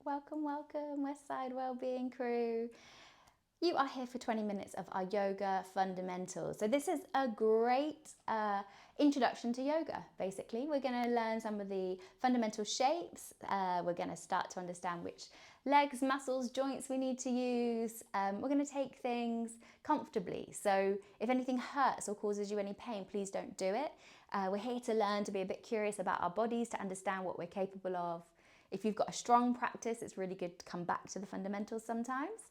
Welcome, welcome, Westside Wellbeing crew. You are here for 20 minutes of our yoga fundamentals. So this is a great introduction to yoga, basically. We're going to learn some of the fundamental shapes. We're going to start to understand which legs, muscles, joints we need to use. We're going to take things comfortably. So if anything hurts or causes you any pain, please don't do it. We're here to learn to be a bit curious about our bodies, to understand what we're capable of. If you've got a strong practice, it's really good to come back to the fundamentals sometimes.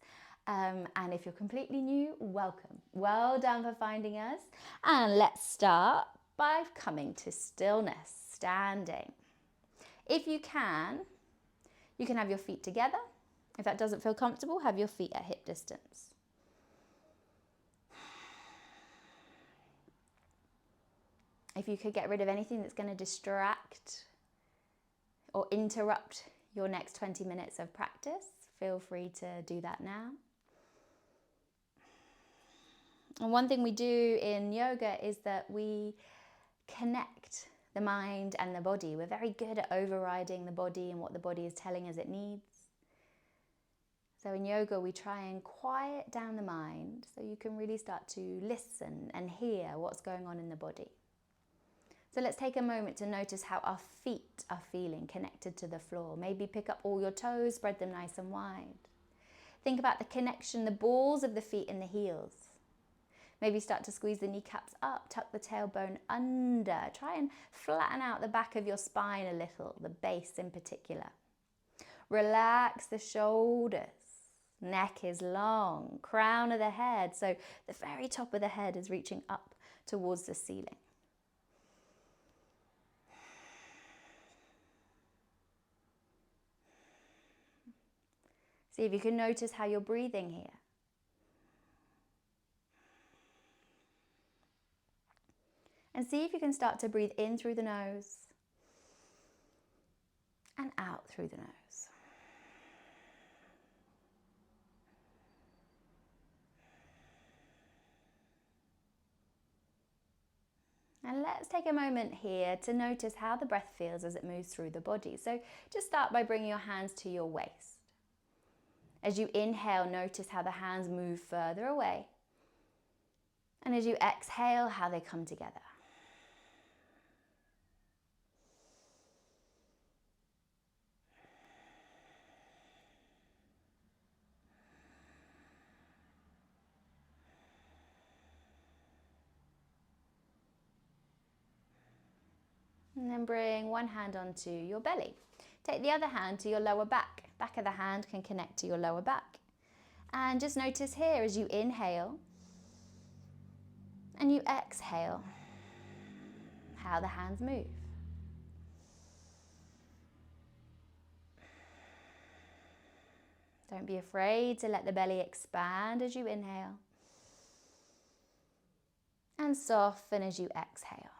And if you're completely new, welcome. Well done for finding us. And let's start by coming to stillness, standing. If you can have your feet together. If that doesn't feel comfortable, have your feet at hip distance. If you could get rid of anything that's going to distract or interrupt your next 20 minutes of practice, feel free to do that now. And one thing we do in yoga is that we connect the mind and the body. We're very good at overriding the body and what the body is telling us it needs. So in yoga, we try and quiet down the mind so you can really start to listen and hear what's going on in the body. So let's take a moment to notice how our feet are feeling connected to the floor. Maybe pick up all your toes, spread them nice and wide. Think about the connection, the balls of the feet and the heels. Maybe start to squeeze the kneecaps up, tuck the tailbone under. Try and flatten out the back of your spine a little, the base in particular. Relax the shoulders. Neck is long, crown of the head. So the very top of the head is reaching up towards the ceiling. See if you can notice how you're breathing here. And see if you can start to breathe in through the nose and out through the nose. And let's take a moment here to notice how the breath feels as it moves through the body. So just start by bringing your hands to your waist. As you inhale, notice how the hands move further away. And as you exhale, how they come together. And then bring one hand onto your belly. Take the other hand to your lower back. Back of the hand can connect to your lower back. And just notice here as you inhale and you exhale, how the hands move. Don't be afraid to let the belly expand as you inhale and soften as you exhale.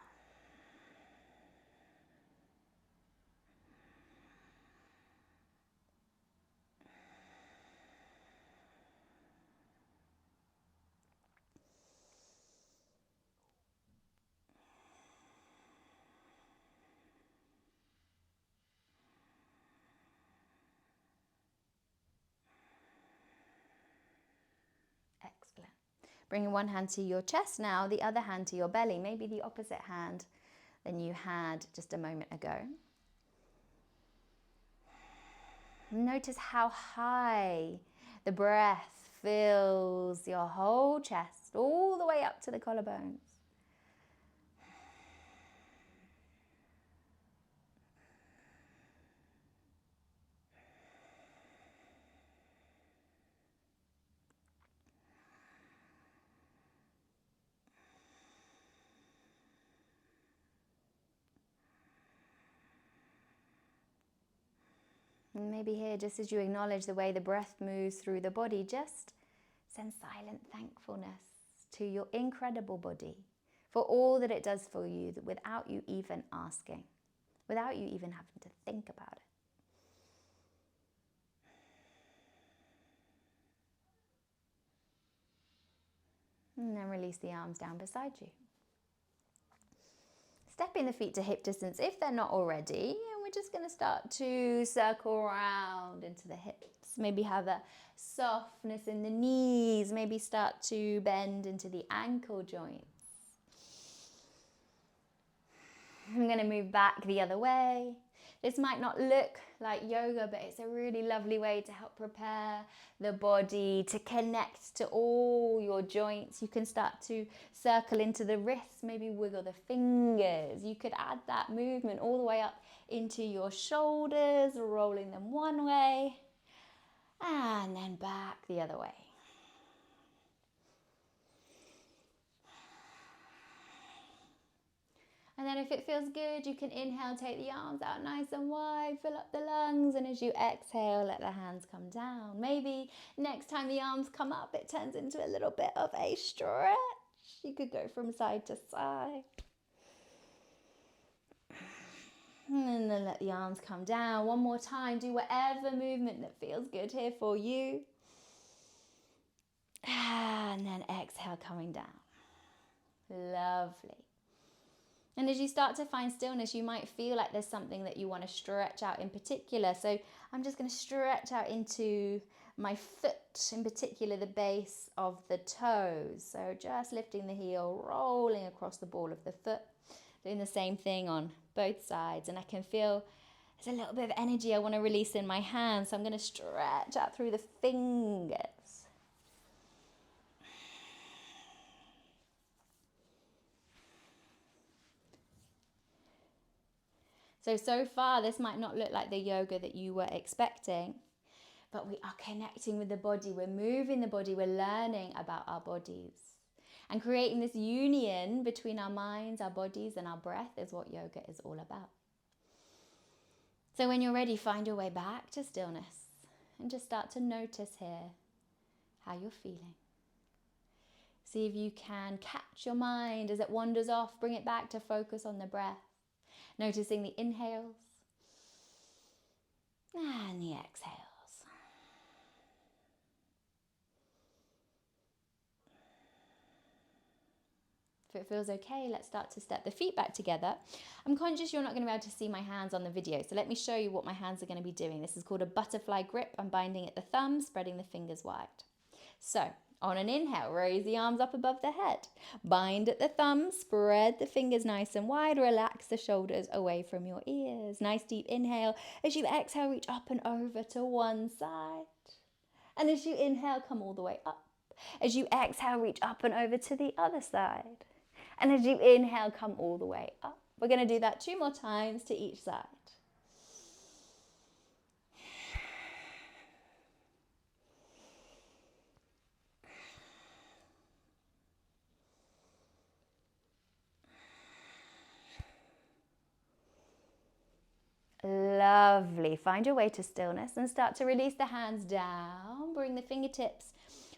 Excellent. Bring one hand to your chest now, the other hand to your belly, maybe the opposite hand than you had just a moment ago. Notice how high the breath fills your whole chest, all the way up to the collarbones. And maybe here, just as you acknowledge the way the breath moves through the body, just send silent thankfulness to your incredible body for all that it does for you without you even asking, without you even having to think about it. And then release the arms down beside you. Stepping the feet to hip distance if they're not already, and we're just going to start to circle around into the hips. Maybe have a softness in the knees. Maybe start to bend into the ankle joints. I'm going to move back the other way. This might not look like yoga, but it's a really lovely way to help prepare the body to connect to all your joints. You can start to circle into the wrists, maybe wiggle the fingers. You could add that movement all the way up into your shoulders, rolling them one way, and then back the other way. And then if it feels good, you can inhale, take the arms out nice and wide, fill up the lungs. And as you exhale, let the hands come down. Maybe next time the arms come up, it turns into a little bit of a stretch. You could go from side to side. And then let the arms come down. One more time. Do whatever movement that feels good here for you. And then exhale, coming down. Lovely. And as you start to find stillness, you might feel like there's something that you want to stretch out in particular. So I'm just going to stretch out into my foot, in particular the base of the toes. So just lifting the heel, rolling across the ball of the foot, doing the same thing on both sides. And I can feel there's a little bit of energy I want to release in my hands. So I'm going to stretch out through the fingers. So far, this might not look like the yoga that you were expecting, but we are connecting with the body. We're moving the body. We're learning about our bodies. And creating this union between our minds, our bodies, and our breath is what yoga is all about. So when you're ready, find your way back to stillness and just start to notice here how you're feeling. See if you can catch your mind as it wanders off. Bring it back to focus on the breath. Noticing the inhales and the exhales. If it feels okay, let's start to step the feet back together. I'm conscious you're not going to be able to see my hands on the video, so let me show you what my hands are going to be doing. This is called a butterfly grip. I'm binding at the thumb, spreading the fingers wide. So, on an inhale, raise the arms up above the head. Bind at the thumb, spread the fingers nice and wide, relax the shoulders away from your ears. Nice deep inhale. As you exhale, reach up and over to one side. And as you inhale, come all the way up. As you exhale, reach up and over to the other side. And as you inhale, come all the way up. We're going to do that 2 more times to each side. Lovely. Find your way to stillness and start to release the hands down. Bring the fingertips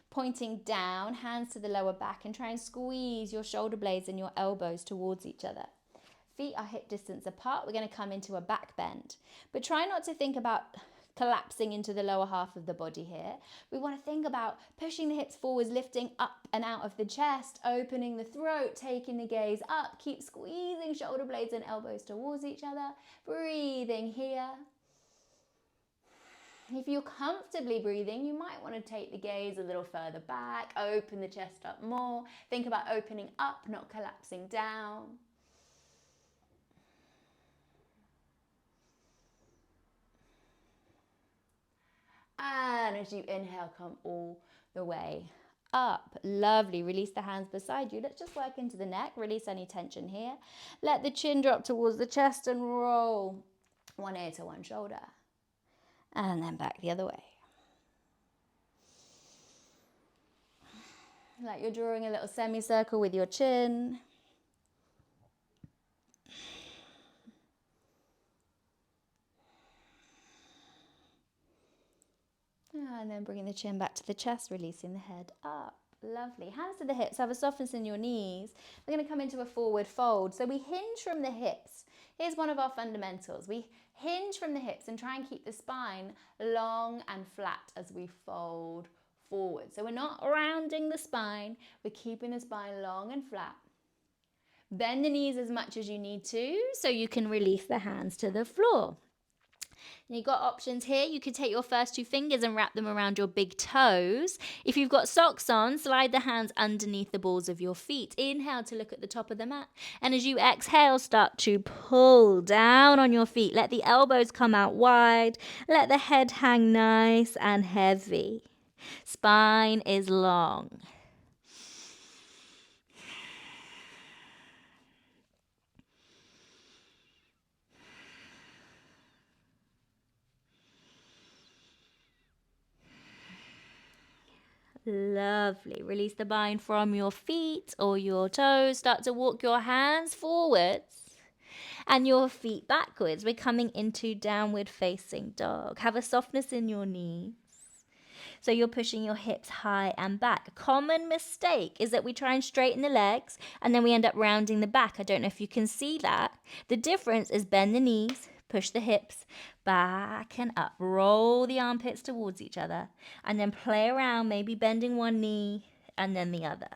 pointing down, hands to the lower back, and try and squeeze your shoulder blades and your elbows towards each other. Feet are hip distance apart. We're going to come into a back bend. But try not to think about collapsing into the lower half of the body here. We want to think about pushing the hips forwards, lifting up and out of the chest, opening the throat, taking the gaze up. Keep squeezing shoulder blades and elbows towards each other. Breathing here. If you're comfortably breathing, you might want to take the gaze a little further back, open the chest up more. Think about opening up, not collapsing down. And as you inhale, come all the way up. Lovely. Release the hands beside you. Let's just work into the neck. Release any tension here. Let the chin drop towards the chest and roll one ear to one shoulder. And then back the other way. Like you're drawing a little semicircle with your chin. And then bringing the chin back to the chest, releasing the head up. Lovely. Hands to the hips. Have a softness in your knees. We're going to come into a forward fold. So we hinge from the hips. Here's one of our fundamentals. We hinge from the hips and try and keep the spine long and flat as we fold forward. So we're not rounding the spine. We're keeping the spine long and flat. Bend the knees as much as you need to so you can release the hands to the floor. And you've got options here. You could take your first 2 fingers and wrap them around your big toes. If you've got socks on, slide the hands underneath the balls of your feet. Inhale to look at the top of the mat. And as you exhale, start to pull down on your feet. Let the elbows come out wide. Let the head hang nice and heavy. Spine is long. Lovely. Release the bind from your feet or your toes. Start to walk your hands forwards and your feet backwards. We're coming into downward facing dog. Have a softness in your knees. So you're pushing your hips high and back. A common mistake is that we try and straighten the legs and then we end up rounding the back. I don't know if you can see that. The difference is bend the knees, push the hips back and up. Roll the armpits towards each other and then play around, maybe bending one knee and then the other.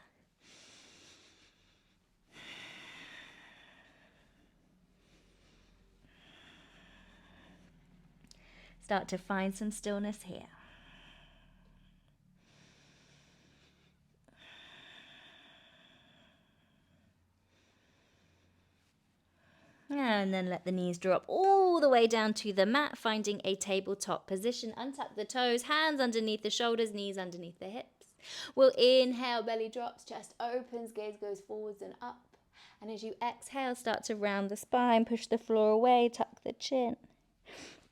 Start to find some stillness here. And then let the knees drop all the way down to the mat, finding a tabletop position. Untuck the toes, hands underneath the shoulders, knees underneath the hips. We'll inhale, belly drops, chest opens, gaze goes forwards and up. And as you exhale, start to round the spine, push the floor away, tuck the chin.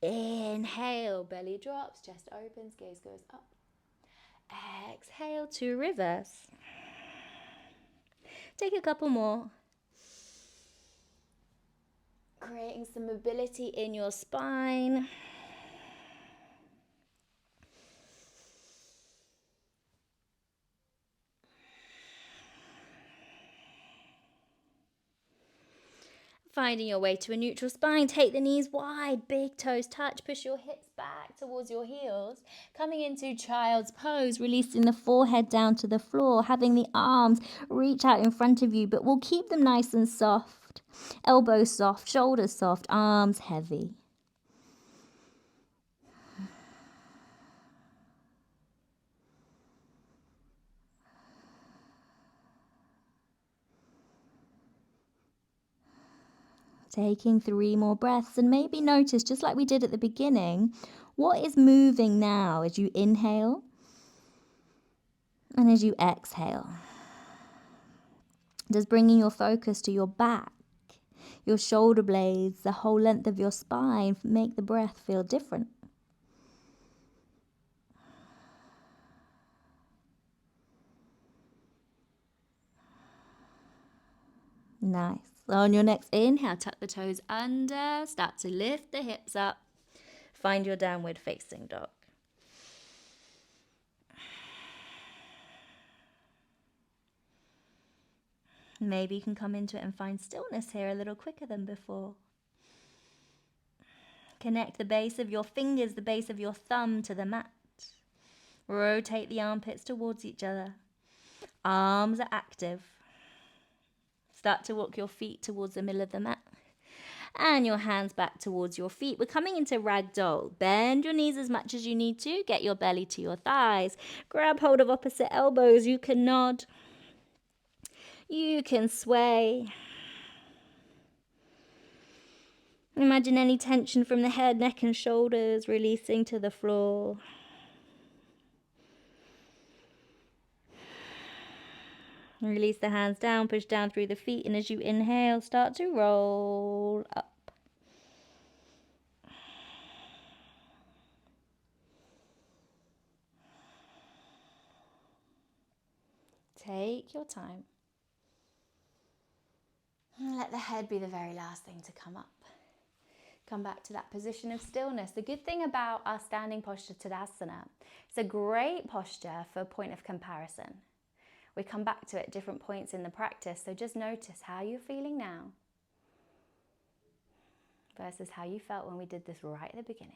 Inhale, belly drops, chest opens, gaze goes up. Exhale to reverse. Take a couple more. Creating some mobility in your spine. Finding your way to a neutral spine. Take the knees wide, big toes touch. Push your hips back towards your heels. Coming into child's pose, releasing the forehead down to the floor. Having the arms reach out in front of you, but we'll keep them nice and soft. Elbows soft, shoulders soft, arms heavy. Taking 3 more breaths and maybe notice, just like we did at the beginning, what is moving now as you inhale and as you exhale. Just bringing your focus to your back, your shoulder blades, the whole length of your spine, make the breath feel different. Nice. On your next inhale, tuck the toes under, start to lift the hips up. Find your downward facing dog. Maybe you can come into it and find stillness here a little quicker than before. Connect the base of your fingers, the base of your thumb to the mat. Rotate the armpits towards each other. Arms are active. Start to walk your feet towards the middle of the mat. And your hands back towards your feet. We're coming into ragdoll. Bend your knees as much as you need to. Get your belly to your thighs. Grab hold of opposite elbows. You can nod. You can sway. Imagine any tension from the head, neck and shoulders releasing to the floor. Release the hands down, push down through the feet, and as you inhale, start to roll up. Take your time. And let the head be the very last thing to come up. Come back to that position of stillness. The good thing about our standing posture Tadasana, it's a great posture for a point of comparison. We come back to it at different points in the practice, so just notice how you're feeling now versus how you felt when we did this right at the beginning.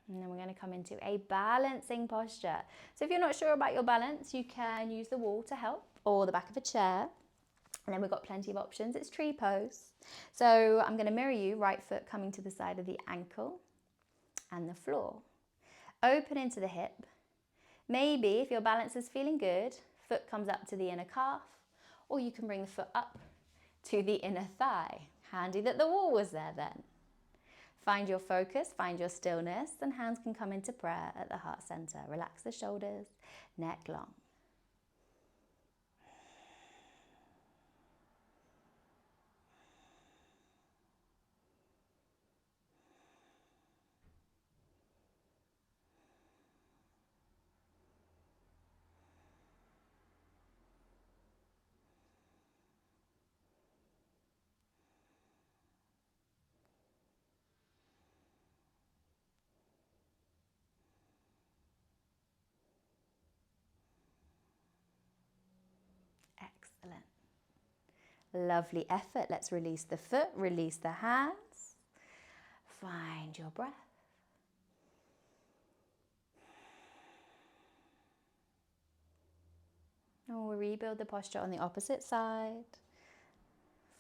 And then we're going to to come into a balancing posture. So if you're not sure about your balance, you can use the wall to help, or the back of a chair. And then we've got plenty of options. It's tree pose. So I'm going to mirror you, right foot coming to the side of the ankle and the floor. Open into the hip. Maybe if your balance is feeling good, foot comes up to the inner calf, or you can bring the foot up to the inner thigh. Handy that the wall was there then. Find your focus, find your stillness, and hands can come into prayer at the heart center. Relax the shoulders, neck long. Excellent. Lovely effort. Let's release the foot, release the hands. Find your breath. And we'll rebuild the posture on the opposite side.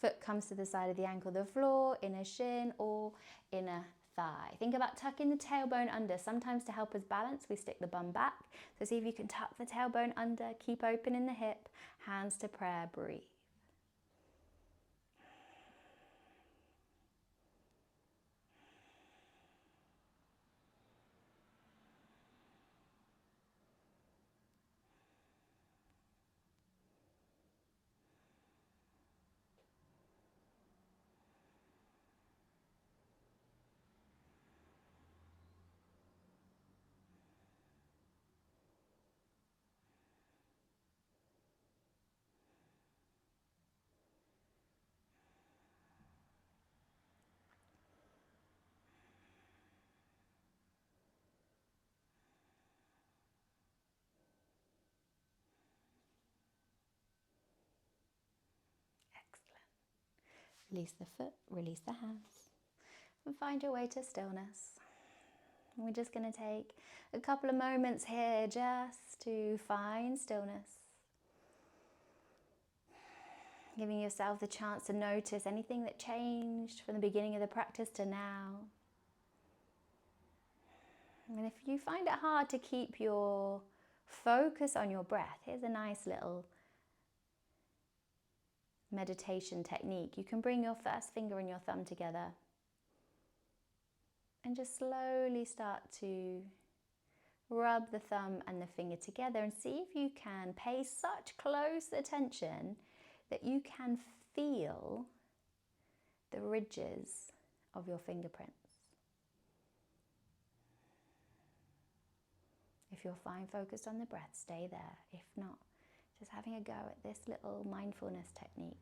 Foot comes to the side of the ankle, the floor, inner shin or inner thigh. Think about tucking the tailbone under. Sometimes to help us balance, we stick the bum back. So see if you can tuck the tailbone under, keep open in the hip, hands to prayer, breathe. Release the foot, release the hands, and find your way to stillness. We're just going to take a couple of moments here just to find stillness. Giving yourself the chance to notice anything that changed from the beginning of the practice to now. And if you find it hard to keep your focus on your breath, here's a nice little meditation technique. You can bring your first finger and your thumb together and just slowly start to rub the thumb and the finger together and see if you can pay such close attention that you can feel the ridges of your fingerprints. If you're fine focused on the breath, stay there. If not, just having a go at this little mindfulness technique.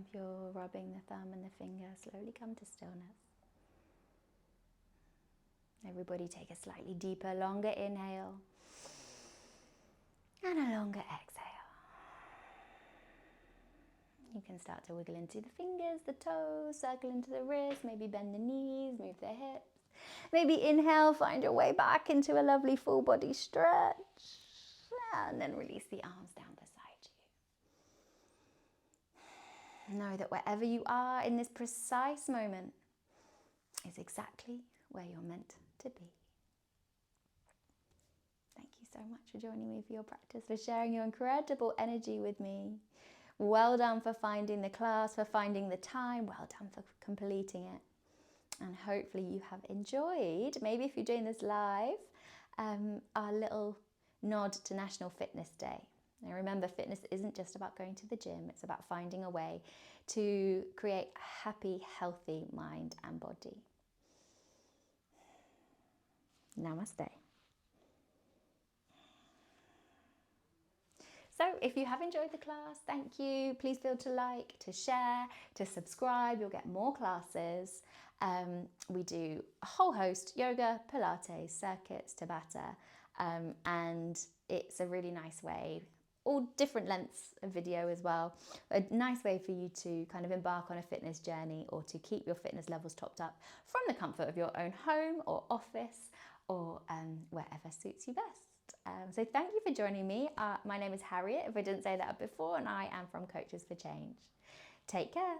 If you're rubbing the thumb and the finger, slowly come to stillness. Everybody take a slightly deeper, longer inhale and a longer exhale. You can start to wiggle into the fingers, the toes, circle into the wrists, maybe bend the knees, move the hips. Maybe inhale, find your way back into a lovely full body stretch. And then release the arms down beside you. Know that wherever you are in this precise moment is exactly where you're meant to be. Thank you so much for joining me for your practice, for sharing your incredible energy with me. Well done for finding the class, for finding the time. Well done for completing it. And hopefully you have enjoyed, maybe if you're doing this live, our little nod to National Fitness Day. Now remember, fitness isn't just about going to the gym, it's about finding a way to create a happy, healthy mind and body. Namaste. So if you have enjoyed the class, thank you. Please feel to like, to share, to subscribe. You'll get more classes. We do a whole host: yoga, Pilates, circuits, Tabata, and it's a really nice way, all different lengths of video as well, a nice way for you to kind of embark on a fitness journey or to keep your fitness levels topped up from the comfort of your own home or office or wherever suits you best. So thank you for joining me. My name is Harriette, if I didn't say that before, and I am from Coaches for Change. Take care.